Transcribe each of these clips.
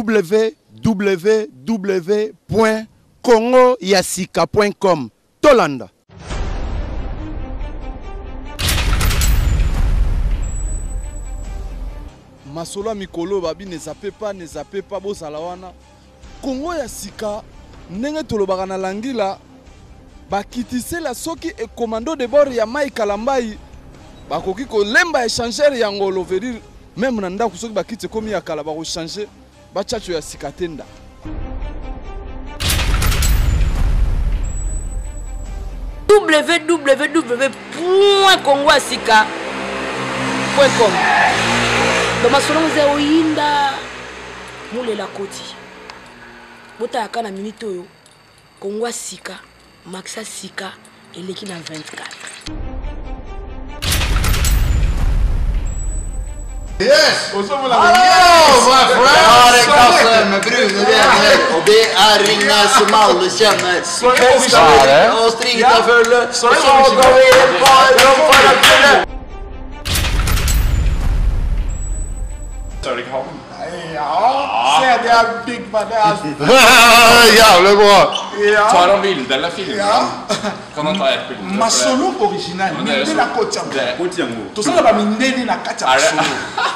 www.congoyasika.com. Tolanda. Masola mikolo babi ne zappe pas bosalawana. Congo ya sika ndenge tolobaka na langila bakitise la soki e commando de bord ya Mai Kalambai bakoki ko lemba échangeur ya ngolo veut dire même na ndako soki bakite komi ya kala bako changer bachacho ya sika tenda. www.congoyasika.com. Dans ma solon ze oyinda mule la koti. Bota akana minute oyo Congo Sika, Maxa Sika et l'équipe en 24. Yes! Oh, my friend! Med brune väggar och det är ringa som alla känner. Och strida fulla. Så går vi Ja, se det är Big Man. Jävla bra! Tar de bild eller film? Ja. Kan man ta ett bild? Masolo original. Men det är Det så- är Kotiango. det är Kotiango. Tout ça là mindeni na kati ya Är det- Masolo.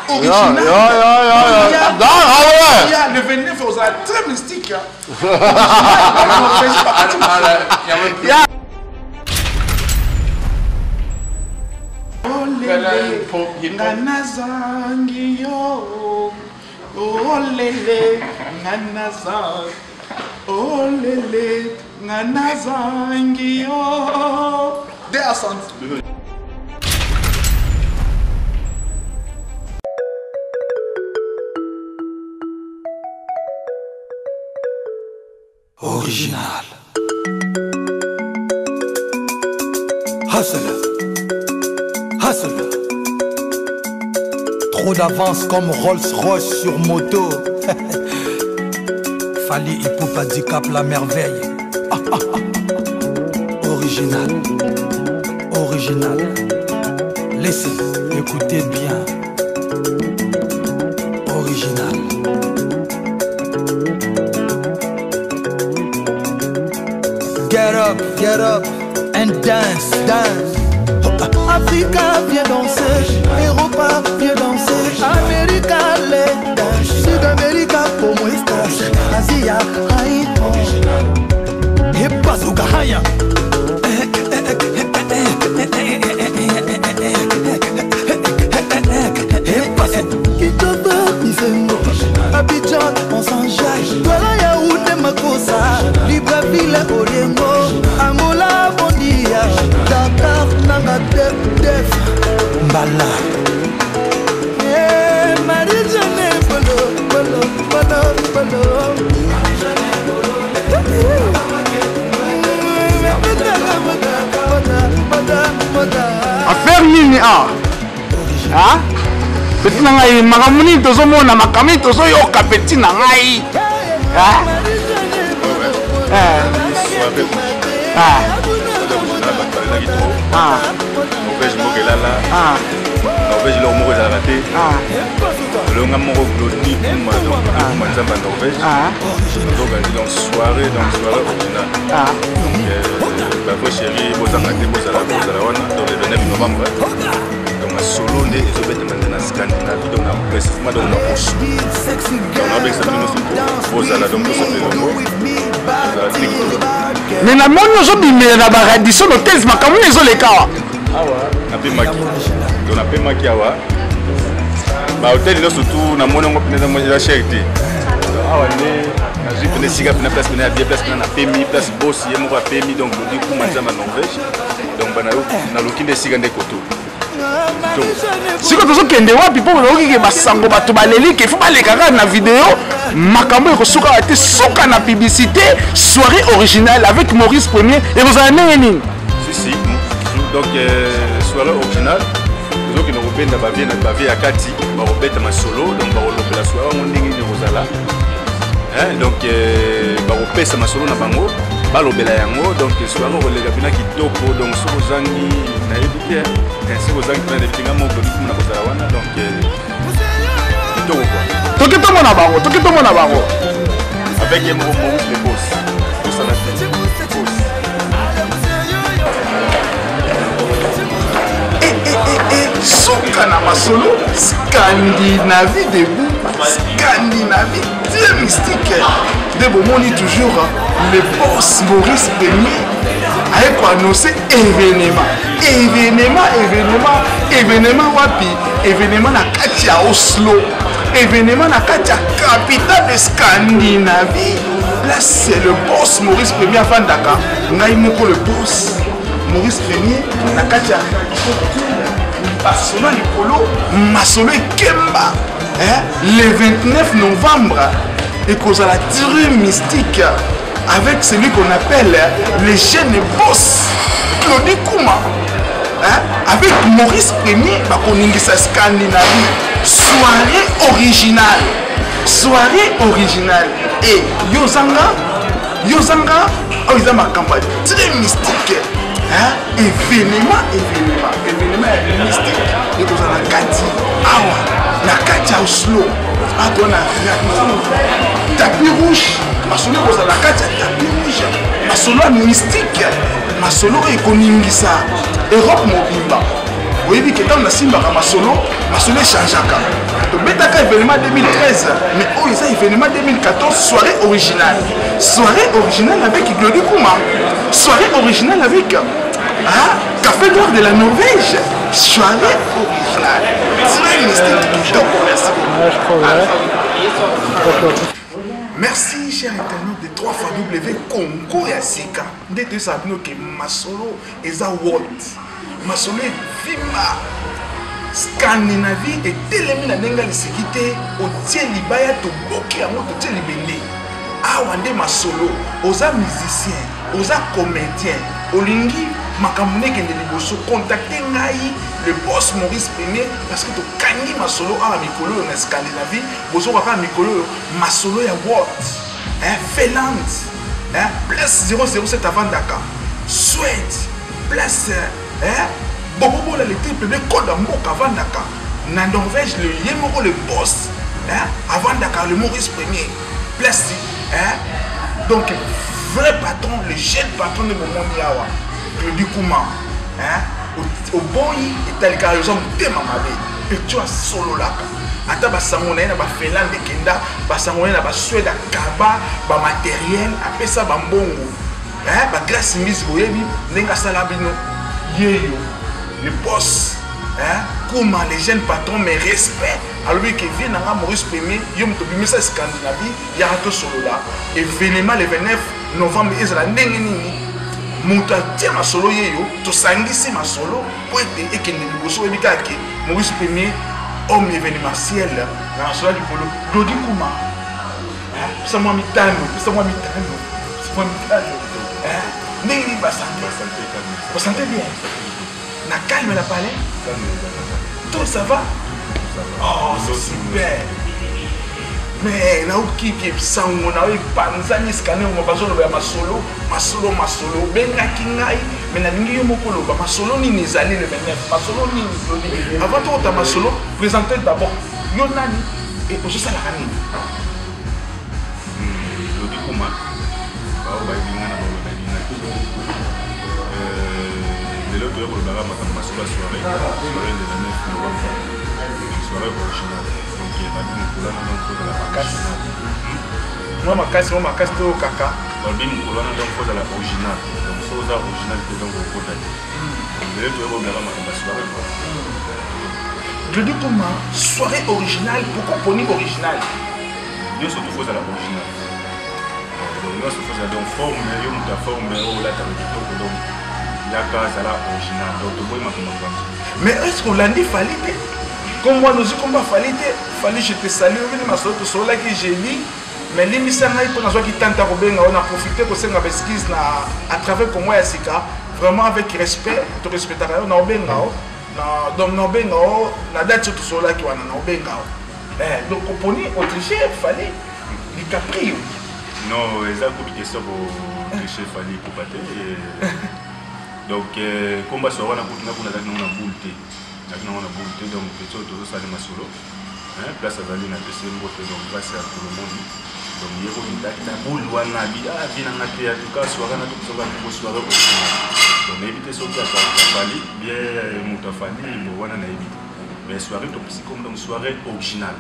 Ja, Original. ja, ja, ja, ja. Där har vi det! Ja, le 29 aux très mystique. Ja. Olele, nganazangi yo. Olele, nganazangi. Olele, nganazangi yo. Det är sant. Original. Hustle. Hustle. Trop d'avance comme Rolls-Royce sur moto. Fali Hippopadicap la merveille. Original. Original. Laissez, écoutez bien. Original. Get up and dance, dance. Africa, viens danser. Europa, viens danser. America, les danse. Sud-America, pour moi, stage. Asia, Haïti. Et bazooka, haya. Abidjan, on s'enjaille. Voilà Yaoundé Makosa, Libreville, Oriengo, Angola, Bondia, Dakar, Nanga, Def, Mbala. Marie-Jeanne, Bolo. Affaire nini ah? Ah? Petit nangai makamuni tozo mona makami tozo yoka petit nangai. Ah? Norvège mokelala. Norvège lo moko za raté. Le nga moko gloni kuma donc manzamba Norvège. Donc soirée originale. Bah faut chérie bozanga te bozala wana dans le 29 novembre. Donc solo ne ezobeta maintenant Scandinavie donc na précisément donc na Oslo. Donc on avec ça nous bozala donc ça fait Mais na moni ozobimela na baradiso no tels makamuni ezoleka wa. Awa na pemaki. Donc na pemaki awa. Ba hôtel là surtout na moni ngo pena mo la charité. Awa ne na jipe ne siga pena place pena bien place pena na pemi place boss yemo ko pemi donc du coup manzama Norvège. Donc bana na lokinde siga nde koto. Siko tozokende wapi mpo olokike basango bato balelike fo balekaka na video makambo ekosuka ate soka na publicité soirée originale avec Maurice Premier et vous en avez nini? Si donc soirée originale donc nous robenda bavie na bavie ya kati ba robeta ma solo donc ba robela soirée on ndenge ni rozala hein donc ba robesa ma solo na bango ba robela yango donc soirée olega bina kitoko donc soko zangi na yebike ainsi aux zangi na definga mo ko na kozala wana donc kitoko quoi toke tomona bango avec Maurice le boss suka na masolo Scandinavie debout Scandinavie très mystique de bomoni toujours le boss Maurice Premier avec quoi annoncer événement wapi événement na kati ya Oslo événement na kati ya capitale de Scandinavie là c'est le boss Maurice Premier afandaka ngai moko le boss Maurice Premier na kati ya Masolo Likolo, Masolo Kemba, le 29 novembre, et cause à la très mystique avec celui qu'on appelle le jeune boss Claudie Kouma, avec Maurice Premier, Bakoningisa Scandinavie, soirée originale, et Yozanga, oh ils ont ma campagne très mystique. Événement mystique et vous en kati awa na kati Oslo atona tapis rouge masolo vous en kati tapis rouge masolo mystique masolo ekoningisa Europe mobimba oyebi ke tant na simba masolo changeaka to betaka événement 2013 mais oh ça événement 2014 soirée originale avec Claudie Kouma soirée originale avec Café Noir de la Norvège, soirée originale. Très mystique. Donc, merci, chers internautes de 3xW Congo et Sika. Dès que ça veut que Masolo et Zawot, Masolo et Vima, Scandinavie et Télémine à Nenga les sécurités, au Tiel Libaya, au Boki à moi, au Tiel Libende. Awande Masolo, aux musiciens, aux comédiens, aux linguistes. Makamune kende liboso contacter ngai le boss Maurice Premier parce que to kangi masolo à mikolo na Scandinavie bozo ka mikolo masolo ya what Finland place 007 avant Dakar Suède place bobo la le triple de code mboka avant Dakar na Norvège le yemoko le boss avant Dakar le Maurice Premier place donc vrai patron le jeune patron de moment yawa Claudie Kouma, au boy et tel cas, ils ont des mamabé. Picture solo là. Ata basangoné na ba Finlande kenda, basangoné na ba Suède kaba, ba matériel, après ça ba mbongo. Ba grâce mise boyebi, nenga salabino. Yeyo, le boss, Kouma les jeunes patrons mais respect. Alors lui qui vient na Maurice Premier, yom to bimisa Scandinavie, ya rato solo là. Événement le 29 novembre ezala ndenge nini. Muta tia masolo yeyo to sangisi masolo po ete ekende liboso ebikaki Maurice Premier homme événementiel na masolo likolo Claudie Kouma pesa mwa mitano ndenge basante bien na calme la palais tout ça va oh c'est super mais là où qui sango na we panzani scanner mo bazolo ba masolo benga kingai mais na lingi yo mokolo ba masolo ni nezali le 29 masolo ni avant tout ta masolo présenter d'abord yo nani et aussi ça la rani Claudie Kouma ba o ba binga na ba o na le loto yo ba ba masolo soirée le 29 novembre soirée originale. Moi ma casse to kaka. Dans le colonne donc faut de la originale. Donc faut ça original que donc au côté. Mais tu vas regarder ma soirée. Je dis comment soirée originale pourquoi poni original. Bien surtout faut de la originale. Donc là faut ça donc forme mais yo ta forme au la ta donc la case à la originale. Donc tu vois ma. Mais est-ce qu'on l'a dit fallait comme moi nous comme pas fallait je te salue venu ma soeur to sola qui j'ai dit mais l'émission il pour nous qui tente à rebenga on a profité que c'est une esquisse na à travers comme moi Sika vraiment avec respect to respecter na obenga na donc na obenga na date to sola qui wana na obenga donc oponi autricher fallait du capri non les autres questions pour autricher fallait couper donc combat sur wana pour na boule donc petit auto ça les masolo place azali na pese mbote donc grâce à tout le monde donc yeko bidakita bulwana bi binanga te ya tuka soirée na tukosoka ko soirée donc éviter soki akafali bien mutafali bo wana na éviter mais soirée to psychom donc soirée originale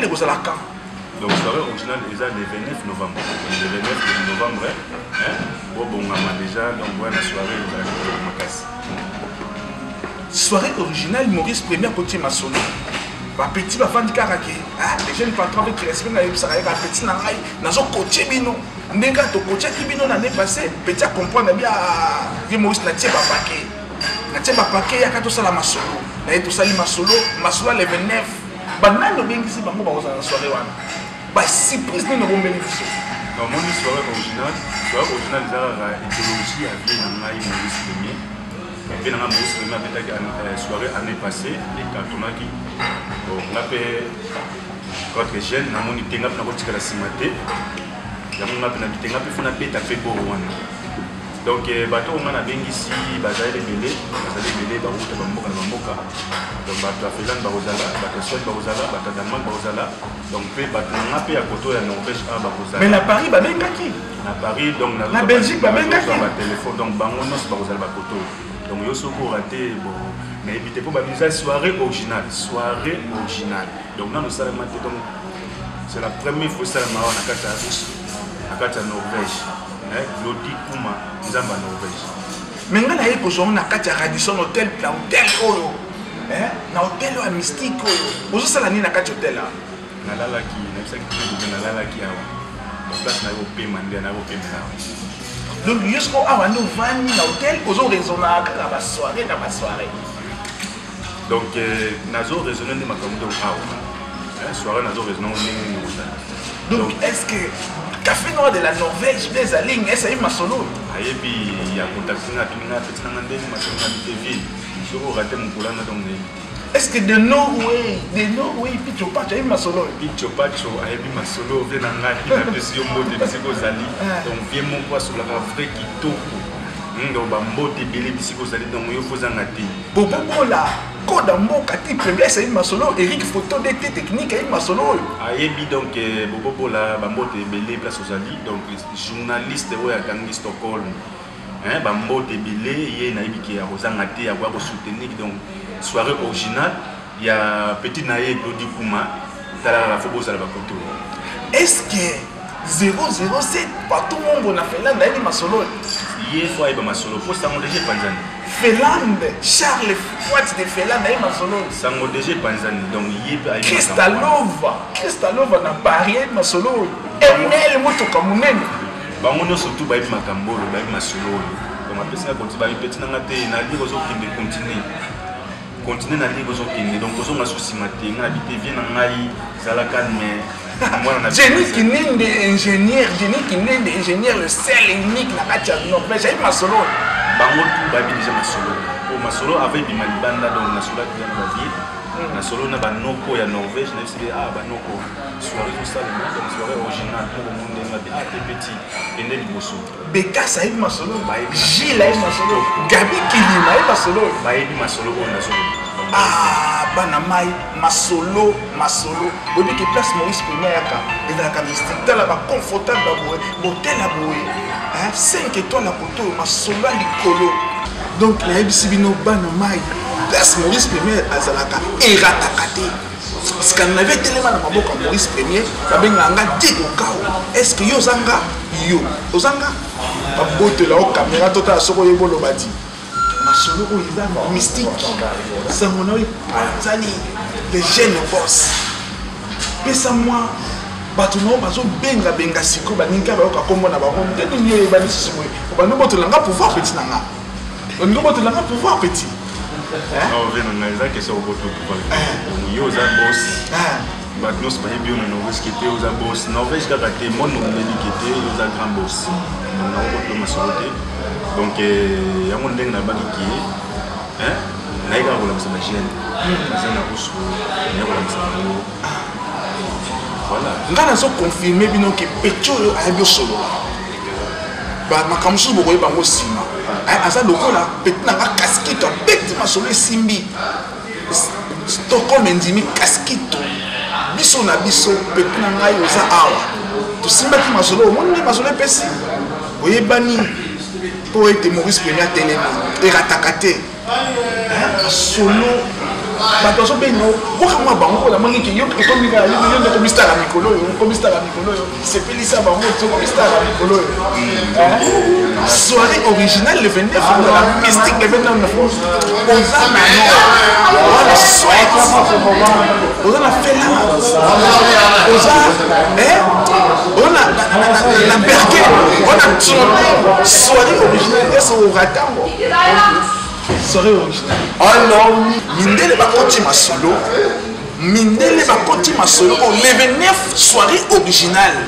et vous allez quand donc soirée originale déjà le 29 novembre le 29 novembre bon déjà donc voilà soirée vous allez makasi soirée originale Maurice Premier côté Masolo ba petit ba fandi karake les jeunes patrons avec respect na yebisaka ka petit na ngai nazo coacher bino ndenga to coacher ki bino na ne passé petit à comprendre bien vi Maurice na tie ba paquet ya ka to sala Masolo na to sali Masolo le 29 ba nano bengisi bango ba oza na soirée wana ba surprise ni no bombeli biso non mon soirée originale za la idéologie à vie na ngai Maurice Premier et dans la soirée année passée les cartonaki donc on a fait votre jeune na moni tenga na kotika la simate ya mona pena tenga pe fona beta pe bo wana donc bato on a bengisi bazali belé ba route ba mboka donc bato afelan ba rozala bato soit ba rozala bato damak ba rozala donc pe bato na pe ya koto ya Norvège a ba rozala mais na Paris ba bengaki na Paris donc na Belgique ba bengaki ba téléphone donc bango nos ba rozala ba koto donc yo soko raté bon mais évitez pas la soirée originale donc là nous sommes donc c'est la première fois ça m'a on a kata Norvège Lodi Kuma nzamba Norvège mais ngana yé ko na kata Radisson hôtel oyo na hôtel à mystique oyo ozo sala ni na kata hôtel là na lala ki na bisa ki na lala ki awa donc place na yo paiement na yo paiement donc jusqu'au avant nous vani na hôtel ozo raisonnable na ba soirée donc nazo raisonner de makambo awa soirée nazo raisonner ni donc est-ce que café noir de la Norvège les alignes est-ce que Masolo ayebi ya contacter na tunga petit na ndeni masolo na TV soko raté mon polana donc est-ce que de Norway picho pacho Masolo picho pacho ayebi Masolo vena ngaki na pesi yo mbote bisiko zali donc vie mon quoi sur la vrai kitoko donc ba mbote belé bisiko zali donc yo fozanga te bobola koda mboka ti premier c'est Masolo Eric photo de technique et Masolo ayebi donc bobola ba mbote belé place zali donc journaliste oya kangi Stockholm ba mbote belé ye na yebi ki ya kozanga te ya ko soutenir donc soirée originale il y a petit naïe Lodi Kuma tala la fobo za la bakoto est-ce que 007 partout monde na Finlande na Masolo hier fois iba Masolo pour ça on déjà Panzani Finlande Charles Fouat de Finlande na Masolo ça on déjà Panzani donc hier Kristalova na Paris Masolo ML moto kamunene bangono surtout ba makambolo ba Masolo donc apesa ko ba petit na ngate na li kozo kinde continuer na ligue ozokende donc ozonga souci maté nga habité bien na ngai zala calme moi na Jenny Kinende ingénieur le seul unique na katia Norvège ay Masolo bango tout ba déjà Masolo pour Masolo avec bimalibanda donc na sola bien na vie na solo na banoko ya Norvège na c'est banoko soirée tout ça donc soirée originale pour le monde na te petit ende liboso Beka sa ay Masolo Gilles ay Masolo Gabi Kilima ay Masolo ba yebi Masolo on na solo bana mai Masolo obi ki place Maurice Premier yaka ezalaka mystique tala ba confortable boye hôtel à boye 5 étoiles à poto Masolo likolo donc la yebisi bino bana mai place Maurice Premier azalaka erataka te parce qu'on avait tellement na maboko Maurice Premier babenga nga Diego Kao est-ce que yo zanga babotela o caméra tota soko yebolo bati Masolo oiza mystique sangona oipanzani les jeunes boss pesa moi bato no bazo benga siko baninga bayoka kombo na bango te nini oyebani sisi boye obandi botolanga pouvoir petit nanga oningo botolanga pouvoir petit non vena nga eza question oboto pouvoir yo za boss bato nyonso bayebi yo na Norvège kete oza boss Norvège kaka te monde oyebi kete oza grand boss donc naokoto Masolo te donc yango ndenge nabaki ki naika kolamisa bagene aza na koso naye kolamisa bango voilà nga nazo confirme bino ke pecho oyo ayebi osolola makambo mosusu bokoyeba bango nsima aza lokola peti nanga kaskito abeti Masolo esimbi Stockholm endimi kaskito biso na biso pepe na ngai oza awa tosimbaki masolo omoni masolo epesi oyebani mpo ete Maurice Premier telemi erataka te masolo bato azobenga okamwa bango mpona moniki yo ekomistaka mikolo oyo sepelisa bango tokomistaka mikolo oyo soirée originale le 29 la mystique le 29 oza na wana swet oza na fela oza na berke ona tsono soirée originale ese oratango soirée originale alors mindele bakoti masolo o le 29 soirée originale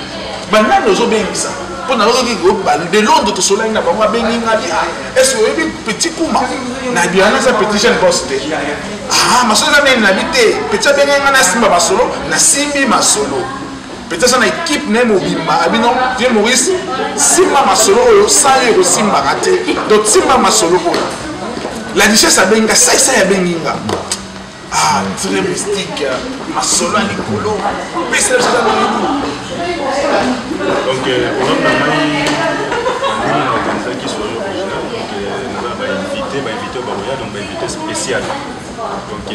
banani ozobengisa mpona okoki de Londres tosolaki na bango abengi nga bi est-ce que oyebi petit kuma na biana za petit jeune boss te masolo eza nini nabi te petit abengi nga nasimba masolo nasimbi masolo petit aza na équipe na ye mobimba abino vie Maurice simba masolo oyo sa yo ekosimbaka te donc simba masolo oyo la duchesse abenga saisa ya benginga très mystique masolo ya likolo pesa ya ça donc on a qui soit original donc on va inviter donc invité spécial donc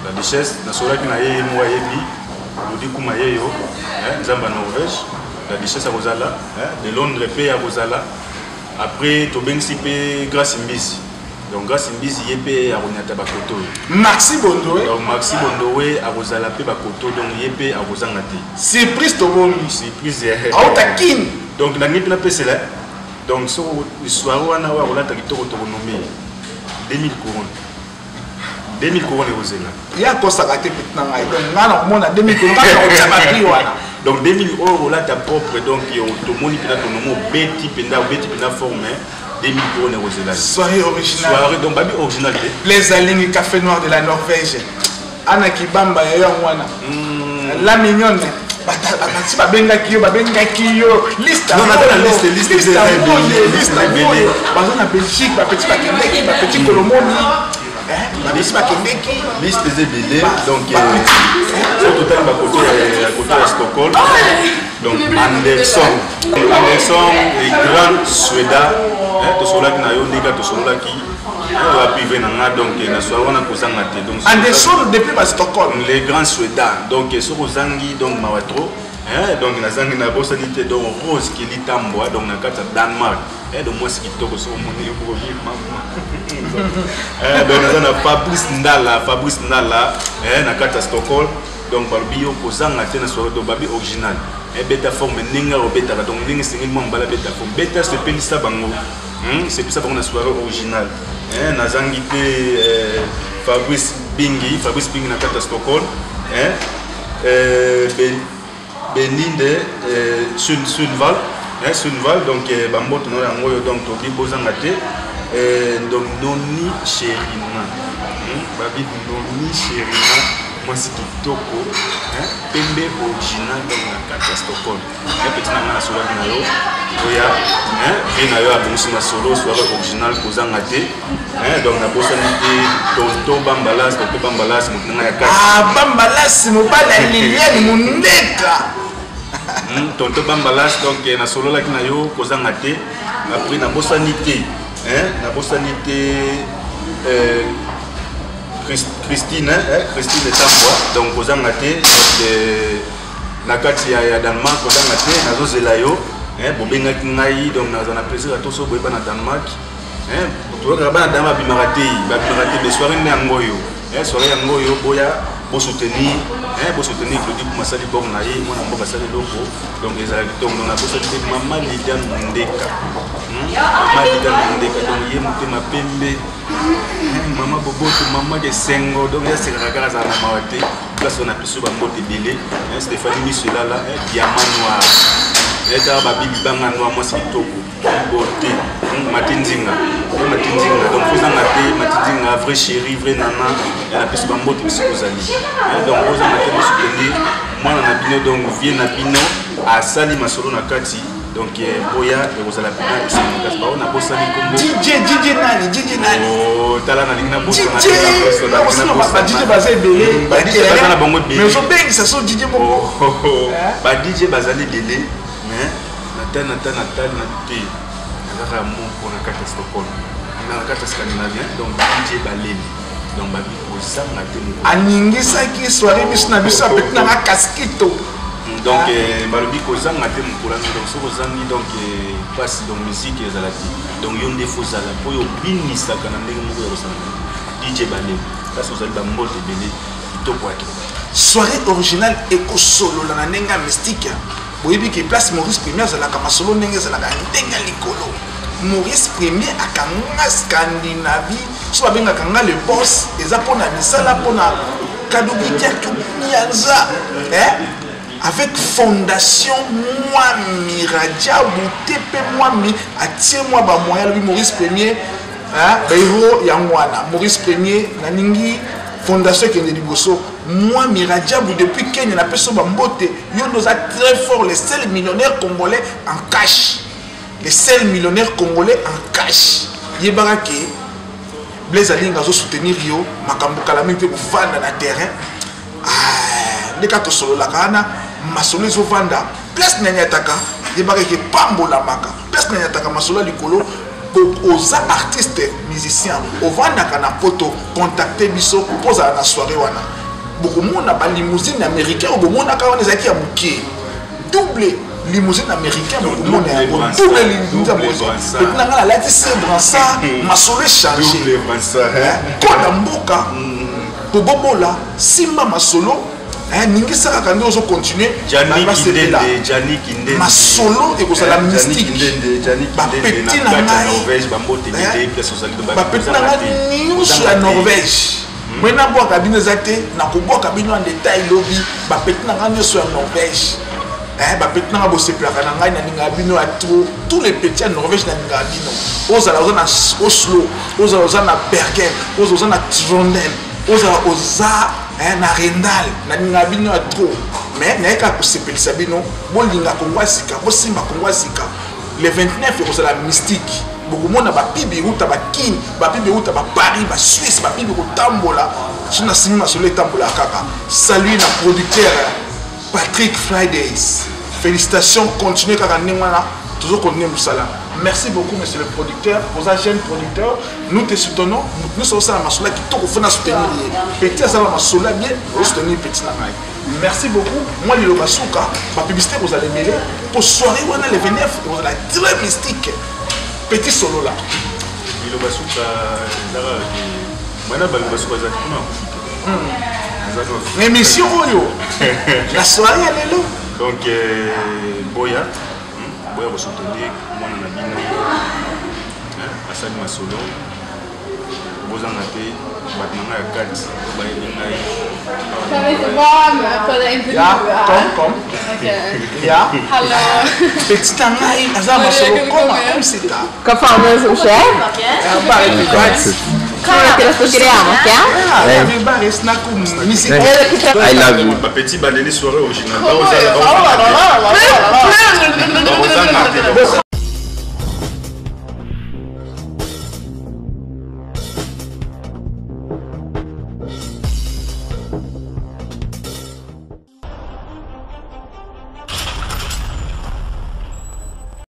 la duchesse na sola qui na ye moi yebi lodi kuma yeyo nzamba Norvège la duchesse à Rosala de Londres pe à Rosala. Après, tu as grâce Mbisi. Donc, grâce Mbisi, il y a un Bakoto. Maxi Bondoé. Donc, Maxi Bondoé a Rosala Bakoto. Donc, il y a un Rosangate. Surprise, Tobomi. Surprise. Aotakin. Donc, dans le PC là. Donc, sur le soir, on a nommé 2000 couronnes. 2000 couronnes et Rosela. Il y a un poste à rater maintenant. Donc, on a 2000 couronnes. Donc 2000 euros là ta propre donc ton moni pena ton nom beti pena formé 2000 euros ne Rosela. Soirée originale. Soirée donc babi originalité. Les alignes café noir de la Norvège. Ana Kibamba ya wana. La mignonne. Batati babengaki yo liste non liste bazana Belgique ba petit Colomoni liste des BD donc c'est total côté à Stockholm donc Anderson est grand Suéda to solaki na yo ndika to solaki to apive na donc na soir wana kozanga te donc Anderson depuis ba Stockholm les grands Suéda donc soko zangi donc mawatro donc na zangi na bosanité donc Rose qui litambwa donc na kata Danemark donc moi ce qui toko so moni pour vivre donc na Fabrice Ndala na kata Stockholm donc barbio kozanga te na soirée do babi original beta forme ninga beta donc ninga singi mbala beta forme beta se pelisa bango c'est pour ça qu'on a soirée originale na zangi te Fabrice Bingi na kata Stockholm Beninde Sunval donc bamboto no yango donc tobi bozanga te donc Noni Cherina babi Noni Cherina moi c'est kitoko pembe original donc na kata Stockholm petit na solo na yo oya na yo abonisi na solo soirée original kozanga te donc na bosani te tonto bambalas mutanga ya kata bambalas mobala Liliane Mundeka tonto bambalas donc na solo laki na yo kozanga te après na bosani te Christine Tambwa donc kozanga te na kati ya Danemark kozanga te nazozela yo bobengaki ngai donc nazana plaisir à toso boyeba na Danemark toyoka bana dama bimaka te be soirée ne yango yo soirée yango yo boya soutenir Claudie Masali Bong na ye mwana mboka sali loko donc ezalaki donc na bosali te mama Lidiane Mundeka donc ye motema pembe mama boboto mama de sengo donc ya sekaka kaka za na mawate place on a pu suba mbote belé Stéphanie Miselala diamant noir eta babibi banga noir moi c'est toko beauté matinzinga donc faisant la paix matinzinga vrai chéri vrai nana elle a pu suba mbote psikozali donc oza na te soutenir moi na bino donc vie na bino a sali masolo na kati Donc Boya et Rosala Pina et Samuel Gaspar on a bossé avec Congo. DJ nani. Oh tala na lingna bossa na. DJ bazé belé. DJ bazana bango belé. Mais so beng ça so DJ moko. Ba DJ bazali belé mais na te. Naka mo pour na carte Stockholm. Na carte Scandinavien donc DJ baleli. Donc babi pour ça na te mo. Aningisa ki soirée biso na biso apet na casquito. Donc balobi koza ngate mukula donc so kozangi donc passe donc musique ezalaki donc yonde fozala po yo binisa kana ndenge moko ya kosala DJ Balé ça sozali ba mbote belé kitoko ato soirée originale eko solo la nenga mystique boyebi ki place Maurice Premier zala kama solo ndenge zala ka ndenga likolo Maurice Premier akanga Scandinavie so babenga kanga le boss eza pona misala pona kadoki kiaku nyanza avec fondation Mwami Radiabou tepe Mwami atie moi ba moyen lui Maurice Premier héros ya mwana Maurice Premier naningi fondation qui est liboso Mwami Radiabou depuis Kenya na peso ba mbote yo nous a très fort les seuls millionnaires congolais en cash les seuls millionnaires congolais en cash yebaraki Blaise Alinga zo soutenir yo makambo kalami pe ko vanda na terrain ndeka to solo la kana masolo zo vanda place nyanyataka yebaka ke pambola maka place nyanyataka masolo likolo oza artiste musicien ovanda kana photo contacter biso poza na soirée wana bokomona ba limousine américain obomona ka wana ezaki ya mukie double limousine américain bokomona ya double limousine américain et nanga la tisi brança masolo changer double brança koda mboka bobola simba masolo ningi saka kandi ozo continuer Jani Kinde masolo ekozala mystique bapeti na ngai bapeti na ngai nyonso ya Norvège mwena bwaka bino eza te nakobwaka bino en détail lobi bapeti na ngai nyonso ya Norvège bapeti na ngai bosepelaka na ngai naninga bino ya tous les petits ya Norvège naninga bino ozala oza na Oslo ozala oza na Bergen ozala oza na Trondheim ozala oza na Rendal na ninga bino ya trop mais naika kosepelisa bino bolinga kongwa sika bosimba kongwa sika le 29 ekozala mystique bokomona bapibi ruta bakini bapibi ruta ba Paris ba Suisse bapibi kotambola sina simi masolo etambola kaka salut na producteur Patrick Fridays félicitations continuez kaka ndengwana toujours continuer musala. Merci beaucoup, monsieur le producteur. Vous êtes jeune producteur. Nous te soutenons. Nous sommes à ma sola qui t'ont fait soutenir. Petit à ma sola bien, vous soutenir petit na. Merci beaucoup. Moi, le Basuka, ma publicité, vous allez mêler. Pour soirée, on a le 29, vous allez très mystique. Petit solo là. Le Basuka, maintenant, le Basuka, c'est l'émission, la soirée, elle est là. Donc, Boya. Boya va soutenir moi na bino asali masolo bozanga te batnanga ya carte bayelinga Kan vi inte vara med på det intervjun? Ja, kom. Ja. Hallå. Petit tangai aza masolo comme c'est ça. Vad fan är det som sker? Ja, bara ett gott. Come che lo scopriamo, ok? Vi bare snack om musique. I love you. Ma petit ballet soirée originale.